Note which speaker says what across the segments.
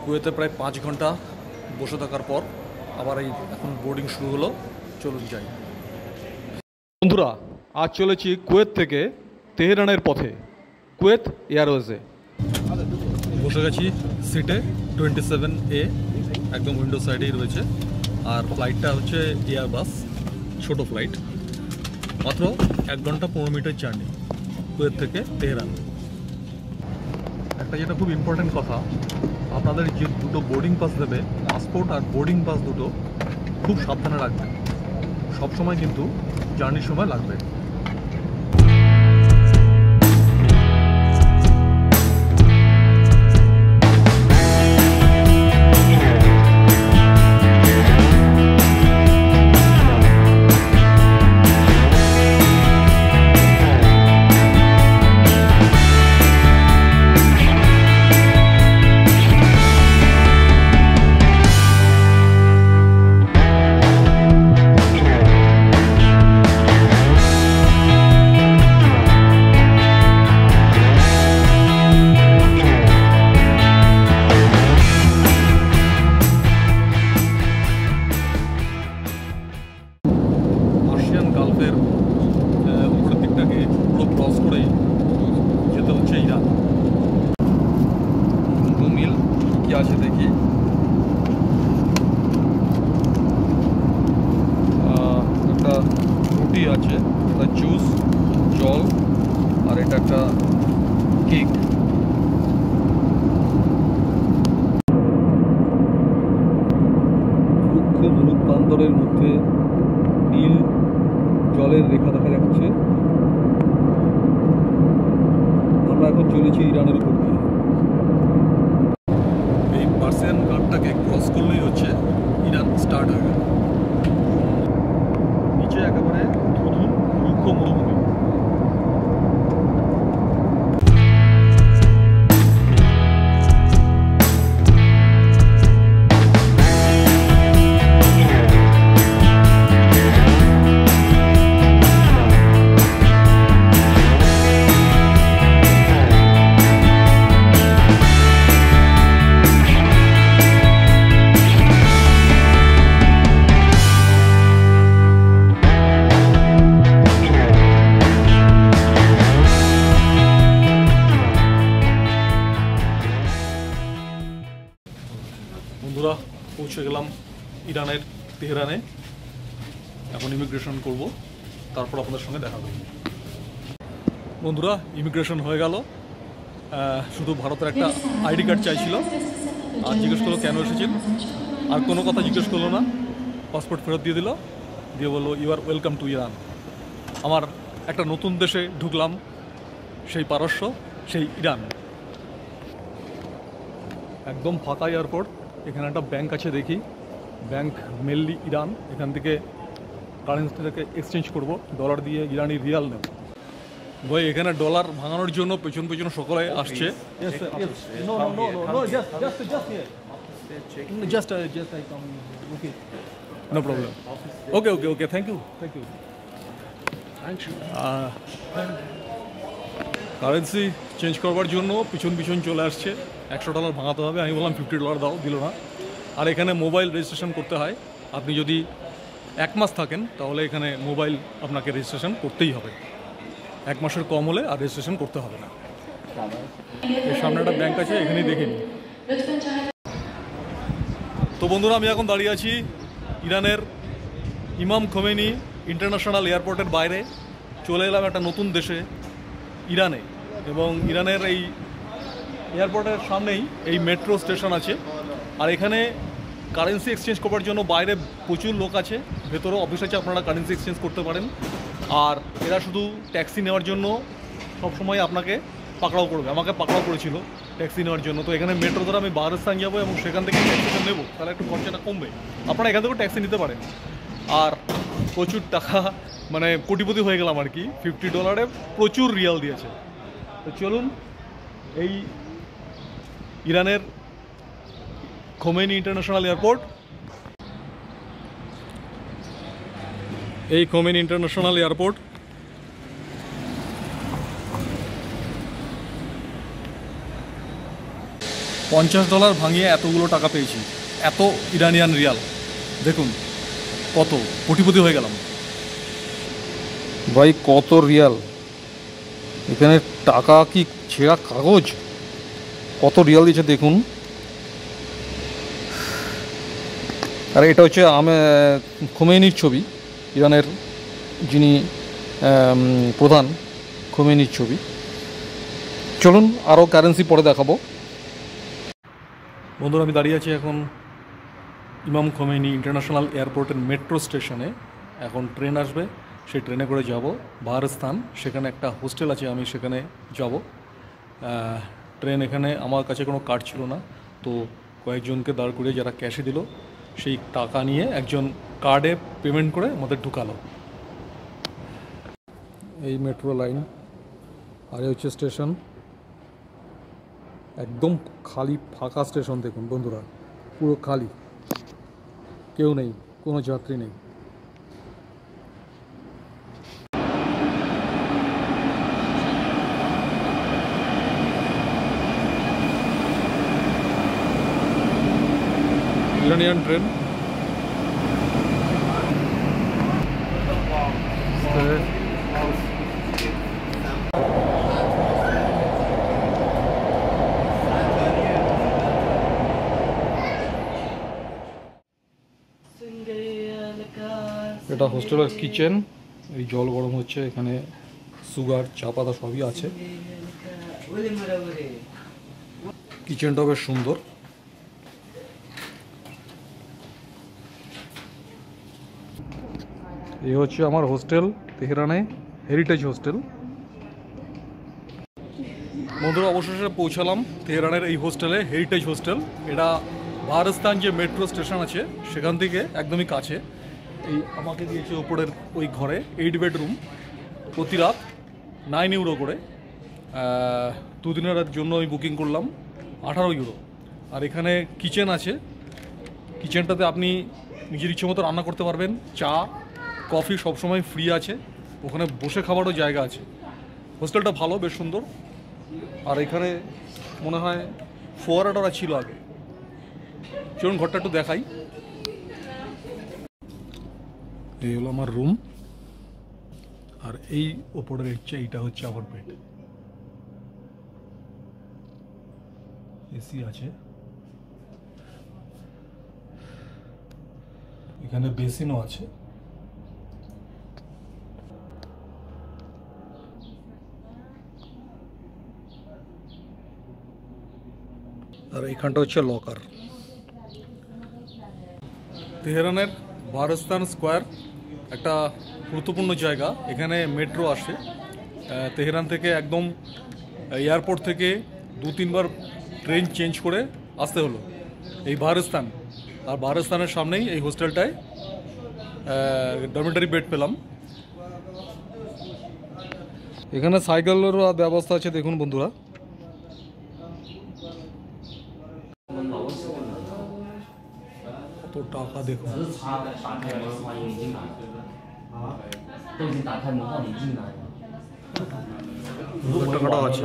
Speaker 1: কুয়েতে প্রায় 5 ঘন্টা বসে থাকার পর আবার এই এখন বোর্ডিং শুরু হলো। চলুন যাই। বন্ধুরা, আজ চলেছি কুয়েত থেকে তেহরানের পথে, কুয়েত এয়ারওয়েজে। বসে গেছি সিটে 27A, একদম উইন্ডো সাইডেই রয়েছে। আর ফ্লাইটটা হচ্ছে এয়ারবাস, ছোট ফ্লাইট। মাত্র 1 ঘন্টা 15 মিনিটের জার্নি কুয়েত থেকে তেহরান। একটা যেটা খুব ইম্পর্টেন্ট কথা, আপনাদের যে দুটো বোর্ডিং পাস দেবে, পাসপোর্ট আর বোর্ডিং পাস দুটো খুব সাবধানে রাখবেন। সবসময় কিন্তু জার্নির সময় লাগবে। গালফের উপরের দিকটাকে পুরো ক্রস করে যেতে হচ্ছে ইরান। হিন্দু মিল কি আছে দেখি। একটা রুটি আছে, একটা জুস, জল, আর এটা একটা কেক। রুক্ষ মরুদ প্রান্তরের মধ্যে নীল জলের রেখা দেখা যাচ্ছে। আমরা এখন চলেছি ইরানের উপর দিয়ে। এই পার্সিয়ান ঘাটটাকে ক্রস করলেই হচ্ছে ইরান স্টার্ট হয়ে গেল। নিচে একেবারে ধুধু রুক্ষ মরুভূমি। বন্ধুরা, পৌঁছে গেলাম ইরানের তেহরানে। এখন ইমিগ্রেশন করব, তারপর আপনাদের সঙ্গে দেখা করব। বন্ধুরা, ইমিগ্রেশন হয়ে গেল। শুধু ভারতের একটা আইডি কার্ড চাইছিল। আর জিজ্ঞেস করলো কেন এসেছেন, আর কোনো কথা জিজ্ঞেস করলো না। পাসপোর্ট ফেরত দিয়ে দিল, দিয়ে বললো you are welcome to Iran. আমার একটা নতুন দেশে ঢুকলাম, সেই পারস্য, সেই ইরান। একদম ফাঁকা এয়ারপোর্ট। এখানে একটা ব্যাংক আছে দেখি, ব্যাংক মেনলি ইরান। এখান থেকে কারেন্সিটাকে এক্সচেঞ্জ করব, ডলার দিয়ে ইরানি রিয়াল নেব। ভাই, এখানে ডলার ভাঙানোর জন্য পেছন পেছন সকলে আসছে। No problem. Okay okay okay, thank you thank you. Currency change করবার জন্য পিছন পিছন চলে আসছে। $100 ভাঙাতে হবে। আমি বললাম $50 দাও, দিল না। আর এখানে মোবাইল রেজিস্ট্রেশন করতে হয়। আপনি যদি 1 মাস থাকেন তাহলে এখানে মোবাইল আপনাকে রেজিস্ট্রেশন করতেই হবে। 1 মাসের কম হলে আর রেজিস্ট্রেশন করতে হবে না। এর সামনে একটা ব্যাংক আছে, এখানেই দেখে নিন। তো বন্ধুরা, আমি এখন দাঁড়িয়ে আছি ইরানের ইমাম খোমেনি ইন্টারন্যাশনাল এয়ারপোর্টের বাইরে। চলে এলাম একটা নতুন দেশে, ইরানে। এবং ইরানের এই এয়ারপোর্টের সামনেই এই মেট্রো স্টেশন আছে। আর এখানে কারেন্সি এক্সচেঞ্জ করার জন্য বাইরে প্রচুর লোক আছে, ভেতরেও অফিস আছে, আপনারা কারেন্সি এক্সচেঞ্জ করতে পারেন। আর এরা শুধু ট্যাক্সি নেওয়ার জন্য সবসময় আপনাকে পাকড়াও করবে। আমাকে পাকড়াও করেছিল ট্যাক্সি নেওয়ার জন্য। তো এখানে মেট্রো ধরে আমি বাহারিস্তান যাবো এবং সেখান থেকে ট্যাক্সিটা নেবো, তাহলে একটু খরচাটা কমবে। আপনারা এখান থেকেও ট্যাক্সি নিতে পারেন। আর প্রচুর টাকা, মানে কোটিপতি হয়ে গেলাম আর কি। $50 প্রচুর রিয়াল দিয়েছে। তো চলুন, এই ইরানের খোমেনি ইন্টারন্যাশনাল এয়ারপোর্ট। এই খোমেনি ইন্টারন্যাশনাল এয়ারপোর্ট। $50 ভাঙিয়ে এতগুলো টাকা পেয়েছি, এত ইরানিয়ান রিয়াল। দেখুন কত কোটিপতি হয়ে গেলাম ভাই, কত রিয়াল। এখানে টাকা কি ছেঁড়া কাগজ, কত রিয়াল দিয়েছে দেখুন। আর এটা হচ্ছে খোমেনির ছবি, ইরানের যিনি প্রধান, খোমেনির ছবি। চলুন আরও কারেন্সি পরে দেখাবো। বন্ধুরা, আমি দাঁড়িয়ে আছি এখন ইমাম খোমেনি ইন্টারন্যাশনাল এয়ারপোর্টের মেট্রো স্টেশনে। এখন ট্রেন আসবে, সেই ট্রেনে করে যাব বাহারস্তান। সেখানে একটা হোস্টেল আছে, আমি সেখানে যাব। ট্রেন এখানে আমার কাছে কোনো কার্ড ছিল না, তো কয়েকজনকে দাঁড় করিয়ে যারা ক্যাশে দিল, সেই টাকা নিয়ে একজন কার্ডে পেমেন্ট করে আমাদের ঢুকালো। এই মেট্রো লাইন, আর এই হচ্ছে স্টেশন। একদম খালি ফাঁকা স্টেশন দেখুন বন্ধুরা, পুরো খালি, কেউ নেই, কোনো যাত্রী নেই। Iranian train. এটা হোস্টেলের কিচেন। এই জল গরম হচ্ছে, এখানে সুগার, চা পাতা সবই আছে। কিচেনটা বেশ সুন্দর। এই হচ্ছে আমার হোস্টেল তেহরানে, হেরিটেজ হোস্টেল। বন্ধুরা, অবশেষে পৌঁছালাম তেহরানের এই হোস্টেলে, হেরিটেজ হোস্টেল। এটা বাহারস্তান যে মেট্রো স্টেশন আছে সেখান থেকে একদমই কাছে। এই আমাকে দিয়েছে ওপরের ওই ঘরে 8 বেডরুম, প্রতি রাত 9 ইউরো করে। 2 দিনের জন্য আমি বুকিং করলাম 18 ইউরো। আর এখানে কিচেন আছে, কিচেনটাতে আপনি নিজের ইচ্ছে মতো রান্না করতে পারবেন। চা কফি সবসময় ফ্রি আছে, ওখানে বসে খাবারও জায়গা আছে। হোস্টেলটা ভালো, বেশ সুন্দর। আর এখানে মনে হয় ফোয়ারাটা ছিল আগে। চলুন ঘরটা একটু দেখাই। এই হলো আমার রুম, আর এই ওপরের হচ্ছে, এইটা হচ্ছে আমার বেড। এসি আছে, এখানে বেসিনও আছে। আর এইখানটা হচ্ছে লকার। তেহরানের বাহারস্তান স্কোয়ার একটা গুরুত্বপূর্ণ জায়গা। এখানে মেট্রো আসে তেহরান থেকে, একদম এয়ারপোর্ট থেকে 2-3 বার ট্রেন চেঞ্জ করে আসতে হলো এই বাহারস্তান। আর বাহারস্তানের সামনেই এই হোস্টেলটায় ডরমিটারি বেড পেলাম। এখানে সাইকেলেরও ব্যবস্থা আছে দেখুন বন্ধুরা। কত টাকা দেখুন। টাকাটাও আছে।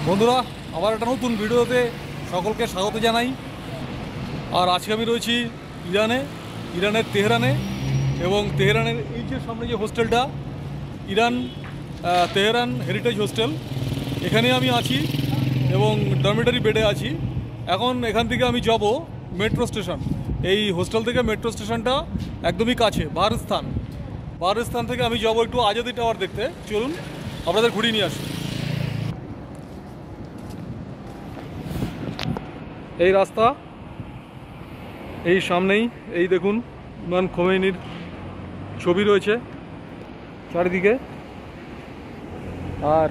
Speaker 1: বন্ধুরা, আবার একটা নতুন ভিডিওতে সকলকে স্বাগত জানাই। আর আজকে আমি রয়েছি ইরানের তেহরানে। এবং তেহরানের এই যে সামনে যে হোস্টেলটা, তেহরান হেরিটেজ হোস্টেল, এখানে আমি আছি এবং ডরমিটারি বেডে আছি। এখন এখান থেকে আমি যাব মেট্রো স্টেশন। এই হোস্টেল থেকে মেট্রো স্টেশনটা একদমই কাছে, বাহারস্তান থেকে আমি যাব একটু আজাদি টাওয়ার দেখতে। চলুন আপনাদের ঘুরিয়ে নিয়ে আসি। এই রাস্তা, এই সামনেই এই দেখুন ইমাম খোমেনির ছবি রয়েছে চারিদিকে। আর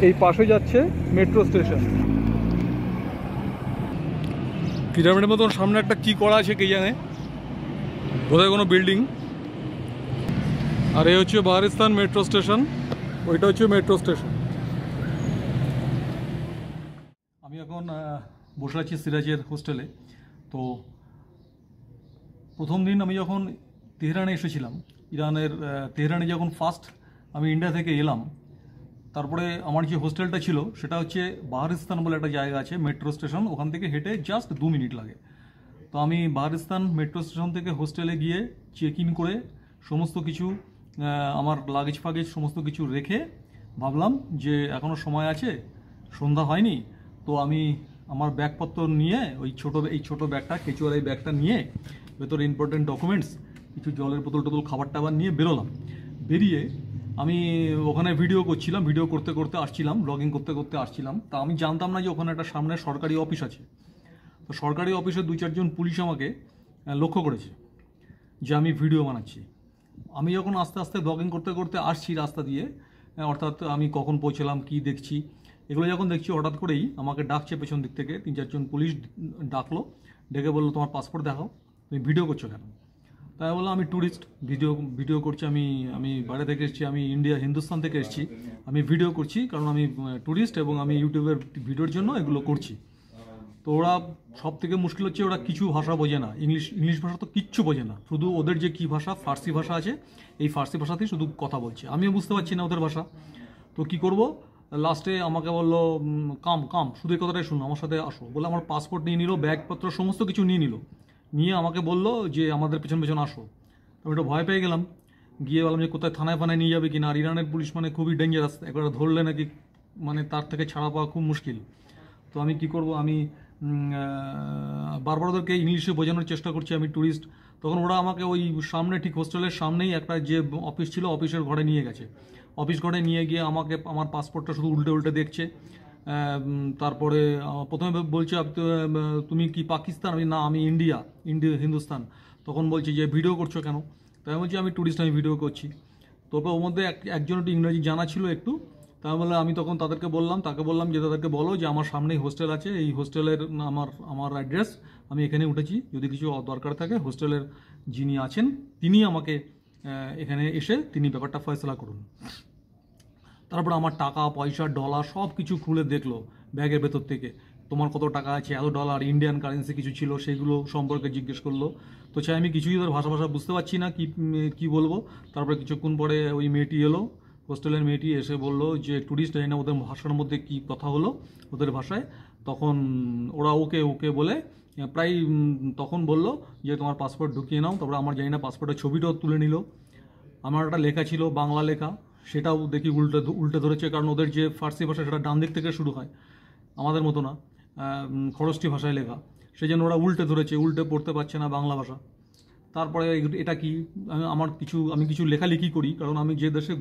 Speaker 1: এই পাশে যাচ্ছে মেট্রো স্টেশন। পিরামিডের মতন সামনে একটা কি করা আছে কে জানে, বোধহয় কোনো বিল্ডিং। আর এই হচ্ছে বাহারস্তান মেট্রো স্টেশন, ওইটা হচ্ছে মেট্রো স্টেশন। আমি এখন বসে আছি সিরাজের হোস্টেলে। তো প্রথম দিন আমি যখন তেহরানে এসেছিলাম, তেহরানে যখন ফার্স্ট আমি ইন্ডিয়া থেকে এলাম, তারপরে আমার যে হোস্টেলটা ছিল সেটা হচ্ছে বাহারিস্তান বলে একটা জায়গা আছে, মেট্রো স্টেশন, ওখান থেকে হেঁটে জাস্ট 2 মিনিট লাগে। তো আমি বাহারিস্তান মেট্রো স্টেশন থেকে হোস্টেলে গিয়ে চেক ইন করে সমস্ত কিছু আমার লাগেজ ফাগেজ সমস্ত কিছু রেখে ভাবলাম যে এখনও সময় আছে, সন্ধ্যা হয়নি, তো আমি আমার ব্যাগপত্র নিয়ে এই ছোটো ব্যাগটা, কেচুয়ার এই ব্যাগটা নিয়ে ভেতরে ইম্পর্টেন্ট ডকুমেন্টস, কিছু জলের বোতল টোতল, খাবার টাবার নিয়ে বেরোলাম। বেরিয়ে আমি ওখানে ভিডিও করছিলাম, ভিডিও করতে করতে আসছিলাম, ব্লগিং করতে করতে আসছিলাম। তা আমি জানতাম না যে ওখানে একটা সামনে সরকারি অফিস আছে। তো সরকারি অফিসে 2-4 জন পুলিশ আমাকে লক্ষ্য করেছে যে আমি ভিডিও বানাচ্ছি। আমি যখন আস্তে আস্তে ব্লগিং করতে করতে আসছি রাস্তা দিয়ে, অর্থাৎ আমি কখন পৌঁছলাম, কি দেখছি, এগুলো যখন দেখছি, হঠাৎ করেই আমাকে ডাকছে পেছন দিক থেকে 3-4 জন পুলিশ ডাকলো, ডেকে বললো তোমার পাসপোর্ট দেখাও, তুমি ভিডিও করছো কেন? তাই বললাম আমি ট্যুরিস্ট, ভিডিও করছি, আমি বাইরে থেকে এসেছি, আমি হিন্দুস্তান থেকে এসেছি, আমি ভিডিও করছি কারণ আমি ট্যুরিস্ট এবং আমি ইউটিউবের ভিডিওর জন্য এগুলো করছি। তো ওরা সব থেকে মুশকিল হচ্ছে ওরা কিছু ভাষা বোঝে না, ইংলিশ ভাষা তো কিচ্ছু বোঝে না, শুধু ওদের যে কী ভাষা, ফার্সি ভাষা আছে, এই ফার্সি ভাষাতেই শুধু কথা বলছে, আমিও বুঝতে পারছি না ওদের ভাষা। তো কি করব, লাস্টে আমাকে বললো কাম, শুধু এই কথাটাই শুনো, আমার সাথে আসো বলে আমার পাসপোর্ট নিয়ে নিল, ব্যাগপত্র সমস্ত কিছু নিয়ে নিল, নিয়ে আমাকে বললো যে আমাদের পেছন পেছন আসো। আমি একটু ভয় পেয়ে গেলাম, গিয়ে বললাম যে কোথায় থানায় ফানায় নিয়ে যাবে কিনা, আর ইরানের পুলিশ মানে খুবই ডেঞ্জারাস, একবার ধরলে নাকি মানে তার থেকে ছাড়া পাওয়া খুব মুশকিল। তো আমি কি করব, আমি বারবার ওদেরকে ইংলিশে বোঝানোর চেষ্টা করছি আমি ট্যুরিস্ট। তখন ওরা আমাকে ওই সামনে, ঠিক হোস্টেলের সামনেই একটা যে অফিস ছিল, অফিসের ঘরে নিয়ে গেছে। অফিস ঘরে নিয়ে গিয়ে আমাকে আমার পাসপোর্টটা শুধু উল্টে উল্টে দেখছে। তারপরে প্রথমে বলছে তুমি কি পাকিস্তান? আমি না, আমি ইন্ডিয়া হিন্দুস্তান। তখন বলছি যে ভিডিও করছো কেন? তাই বলছি আমি ট্যুরিস্ট, আমি ভিডিও করছি। তারপর ওর মধ্যে একজন একটু ইংরেজি জানা ছিল একটু, তাই বলে আমি তখন তাকে বললাম যে তাদেরকে বলো যে আমার সামনেই হোস্টেল আছে, এই হোস্টেলের আমার অ্যাড্রেস, আমি এখানে উঠেছি, যদি কিছু দরকার থাকে হোস্টেলের যিনি আছেন তিনি আমাকে এখানে এসে তিনি ব্যাপারটা ফয়সলা করুন। তারপর আমার টাকা পয়সা ডলার সব কিছু খুলে দেখলো ব্যাগের ভেতর থেকে, তোমার কত টাকা আছে, এত ডলার, ইন্ডিয়ান কারেন্সি কিছু ছিল, সেগুলো সম্পর্কে জিজ্ঞেস করলো। তো চাই আমি কিছুই ওদের ভাষা বুঝতে পারছি না, কি বলবো। তারপরে কিছুক্ষণ পরে ওই মেয়েটি এলো, হোস্টেলের মেয়েটি এসে বললো যে ট্যুরিস্ট, জানি না ওদের ভাষার মধ্যে কি কথা হলো ওদের ভাষায়। তখন ওরা ওকে বলে প্রায় তখন বললো যে তোমার পাসপোর্ট ঢুকিয়ে নাও। তারপরে আমার জানি না পাসপোর্টের ছবিটাও তুলে নিল। আমার একটা লেখা ছিল বাংলা লেখা, সেটাও দেখি উল্টে ধরেছে, কারণ ওদের যে ফার্সি ভাষা সেটা ডান দিক থেকে শুরু হয়, আমাদের মতো না, খরষ্টি ভাষায় লেখা, সেই জন্য ওরা উল্টে ধরেছে, উল্টে পড়তে পারছে না বাংলা ভাষা। তারপরে এটা কি, আমি কিছু লেখালেখি করি, কারণ আমি যে দেশে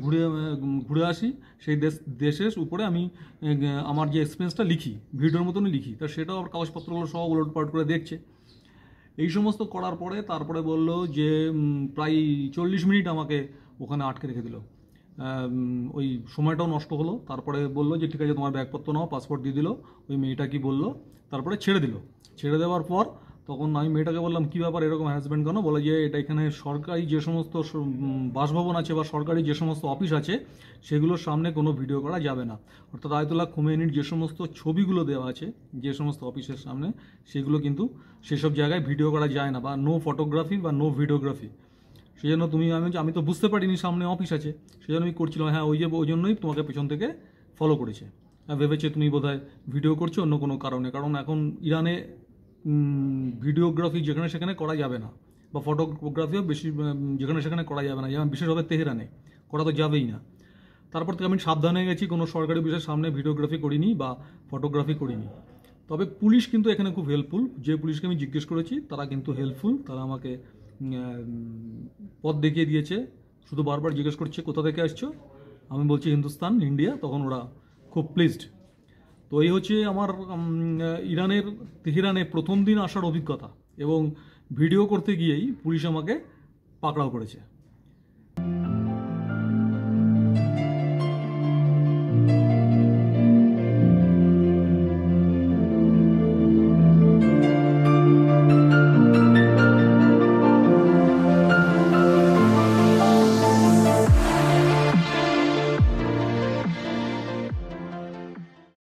Speaker 1: ঘুরে আসি সেই দেশের উপরে আমি আমার যে এক্সপিরিয়েন্সটা লিখি, ভিডিওর মতনই লিখি। তা সেটাও আমার কাগজপত্রগুলো সব উলটপালট করে দেখছে। এই সমস্ত করার পরে তারপরে বললো যে প্রায় 40 মিনিট আমাকে ওখানে আটকে রেখে দিল, ওই সময়টাও নষ্ট হলো। তারপরে বললো যে ঠিক আছে তোমার ব্যাগপত্র নাও, পাসপোর্ট দিয়ে দিল। ওই মেয়েটা কি বললো, তারপরে ছেড়ে দিল। ছেড়ে দেওয়ার পর তখন আমি মেয়েটাকে বললাম কী ব্যাপার, এরকম হ্যারাসমেন্ট কেন? বলে যে এটা এখানে সরকারি যে সমস্ত বাসভবন আছে বা সরকারি যে সমস্ত অফিস আছে সেগুলোর সামনে কোনো ভিডিও করা যাবে না। অর্থাৎ আয়াতুল্লাহ খোমেনির যে সমস্ত ছবিগুলো দেওয়া আছে যে সমস্ত অফিসের সামনে, সেগুলো কিন্তু সেসব জায়গায় ভিডিও করা যায় না, বা নো ফটোগ্রাফি বা নো ভিডিওগ্রাফি। সেই জন্য আমি তো বুঝতে পারিনি সামনে অফিস আছে, সেই জন্য আমি করছিলাম। হ্যাঁ, ওই জন্যই তোমাকে পেছন থেকে ফলো করেছে, ভেবেছে তুমি বোধহয় ভিডিও করছো অন্য কোনো কারণে। কারণ এখন ইরানে ভিডিওগ্রাফি যেখানে সেখানে করা যাবে না, বা ফটোগ্রাফিও বেশি যেখানে সেখানে করা যাবে না, যেমন বিশেষভাবে তেহরানে করা তো যাবেই না। তারপর থেকে আমি সাবধান হয়ে গেছি, কোনো সরকারি অফিসের সামনে ভিডিওগ্রাফি করিনি বা ফটোগ্রাফি করিনি। তবে পুলিশ কিন্তু এখানে খুব হেল্পফুল, যে পুলিশকে আমি জিজ্ঞেস করেছি তারা কিন্তু হেল্পফুল, তারা আমাকে পথ দেখিয়ে দিয়েছে। শুধু বারবার জিজ্ঞেস করছে কোথা থেকে আসছো, আমি বলছি হিন্দুস্তান, ইন্ডিয়া, তখন ওরা খুব প্লিজড। তো এই হচ্ছে আমার তেহরানে প্রথম দিন আসার অভিজ্ঞতা, এবং ভিডিও করতে গিয়েই পুলিশ আমাকে পাকড়াও করেছে।